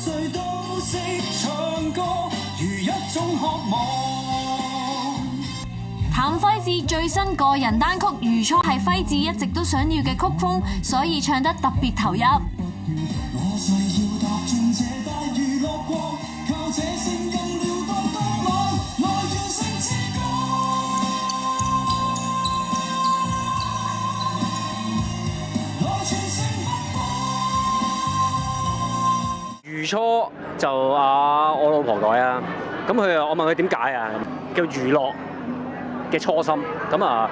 誰都識唱歌，如一種渴望。譚輝智最新個人單曲《如初》係輝智一直都想要嘅曲風，所以唱得特別投入。我誓要踏進這大娛樂國，靠這聲音撩動到我，來完成之歌。來全城如初就我老婆改啊，咁我問佢點解啊，叫娛樂嘅初心，咁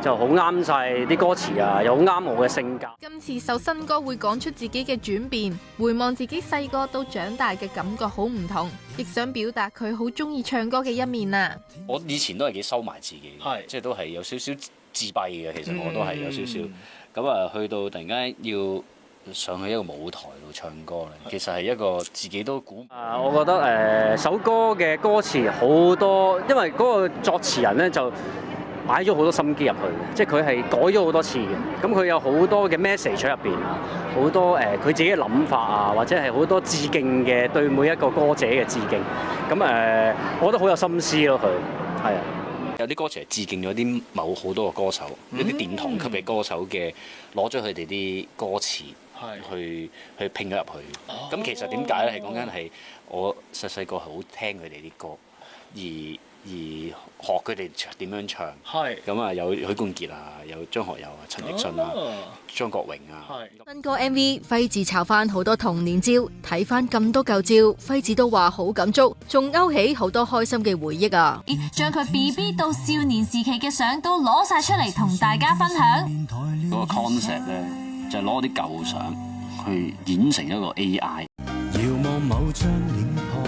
就好啱晒啲歌詞啊，又好啱我嘅性格。今次首新歌會講出自己嘅轉變，回望自己細個到長大嘅感覺好唔同，亦想表達佢好中意唱歌嘅一面啊！我以前都係幾收埋自己嘅，即係都係有少少自閉嘅，其實我都係有少少。咁去到突然間要上去一個舞台度唱歌咧，其實係一個自己都估。我覺得首歌嘅歌詞好多，因為嗰個作詞人咧就擺咗好多心機入去嘅，即係佢係改咗好多次嘅。咁佢有好多嘅 message 喺入邊啊，好多佢自己嘅諗法啊，或者係好多致敬嘅對每一個歌者嘅致敬。咁我覺得好有心思咯，佢係啊。有啲歌詞係致敬咗啲好多個歌手，一啲殿堂級嘅歌手嘅，攞咗佢哋啲歌詞去拼咗入去。咁其實點解咧？係講緊係我細個係好聽佢哋啲歌，而學佢哋點樣唱。咁有許冠傑啊，有張學友啊，陳奕迅啊，張國榮啊。新歌 MV 輝智抄翻好多童年照，睇翻咁多舊照，輝智都話好感觸，仲勾起好多開心嘅回憶啊！將佢 BB 到少年時期嘅相都攞晒出嚟同大家分享。嗰個 concept 咧就係攞啲舊相去演成一個 AI。遙望某張臉龐，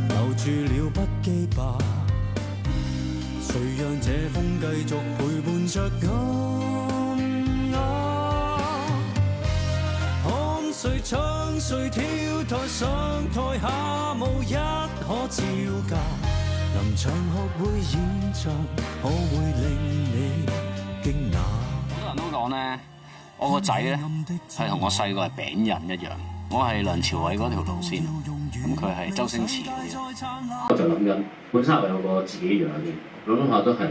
留住了不羈吧。誰讓這風繼續陪伴着看誰唱誰跳，台上台下無一可招架。臨場學會演唱，可會令你驚訝？好多人都講咧，我個仔咧係同我細個係餅人一樣。我係梁朝偉嗰條路線，咁佢係周星馳嗰啲。我就諗緊，本身我有個自己樣嘅，諗下都係，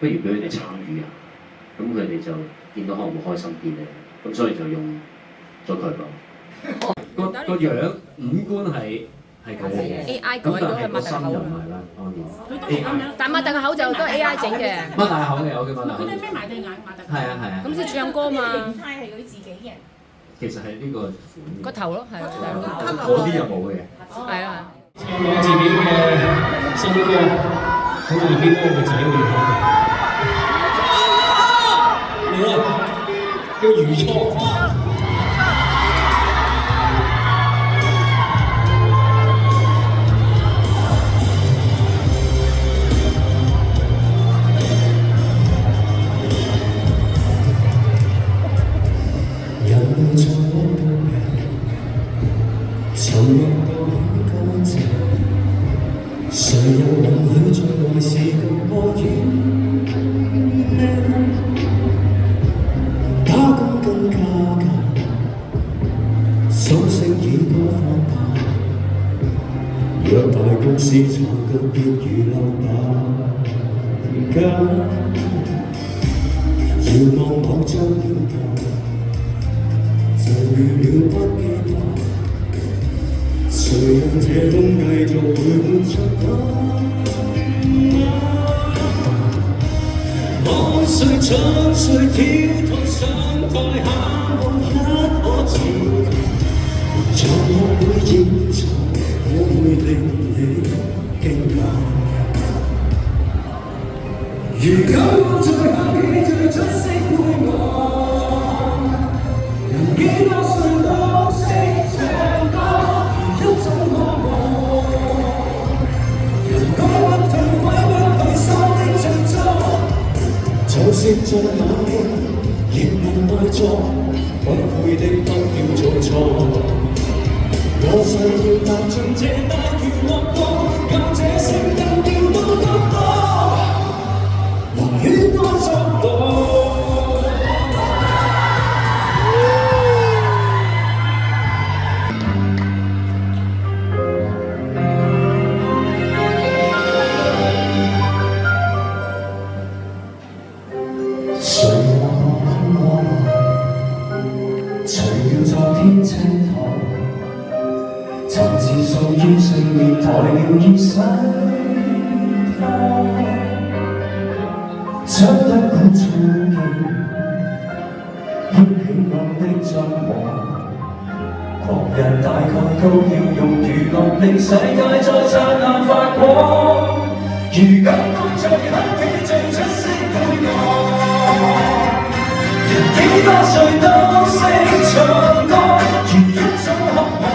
不如俾佢哋參與啊，咁佢哋就見到可能會開心啲咧，咁所以就用咗佢咯。個樣五官係佢哋嘅 AI 改咗佢擘大個口，但擘大個口就都係 AI 整嘅。擘大口嘅，我叫擘大口。佢哋孭埋對眼，擘大口。係啊。咁先唱歌嘛。係嗰啲自己嘅。其實係呢個個頭咯，係啊。嗰啲又冇嘅。係啊。我自己嘅新歌，好未必幫個仔會睇。嚟啦，叫如初。誰又允許在愛是咁多遠加工更加價，心聲已多放大。若大公司殘局別如漏大家，遙望某張臉龐，就預了不羈吧。誰讓這風繼續陪伴着看誰唱誰跳，台上台下無一可自拔。像我會演唱，我會令你驚訝。如今在下記最出色配樂，人幾多歲都識唱歌。就是在那裏，亦能愛作，不配的都叫做錯。我誓要踏進這大娛樂國，靠這聲音調到多多，能戀愛作樂。天青苔，曾自屬於四面台了於洗他，將一股衝勁憶起我的將往。狂人大概都要用娛樂令世界再燦爛發光。如今都最肯起最出色配角，人幾多歲都識唱歌，如一種渴望。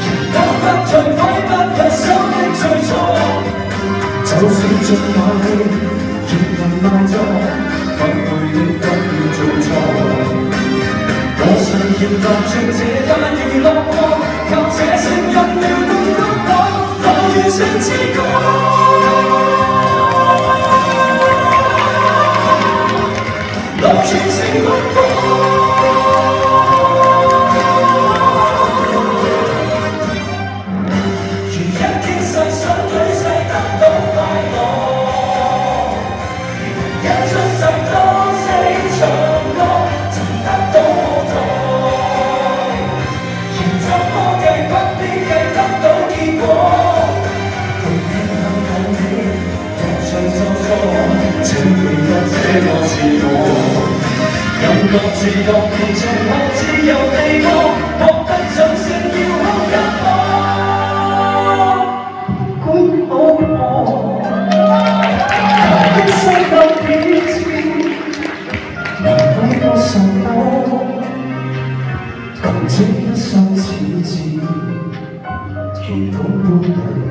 人都不退揮不分手的最初，就算進馬戲，亦能賣座，不悔的不要做錯。我誓要踏進這間娛樂國，靠這聲音撩動骨骼，我願唱支歌，來傳承目光。如一傾世想舉世得到快樂，一出世都識唱歌，曾得到舞台。請記得這個是我，任各自各地從後自由地過，獲得掌聲要好給我，管好我，一生都幾次，能為我受過，共這一生此致，如同般人。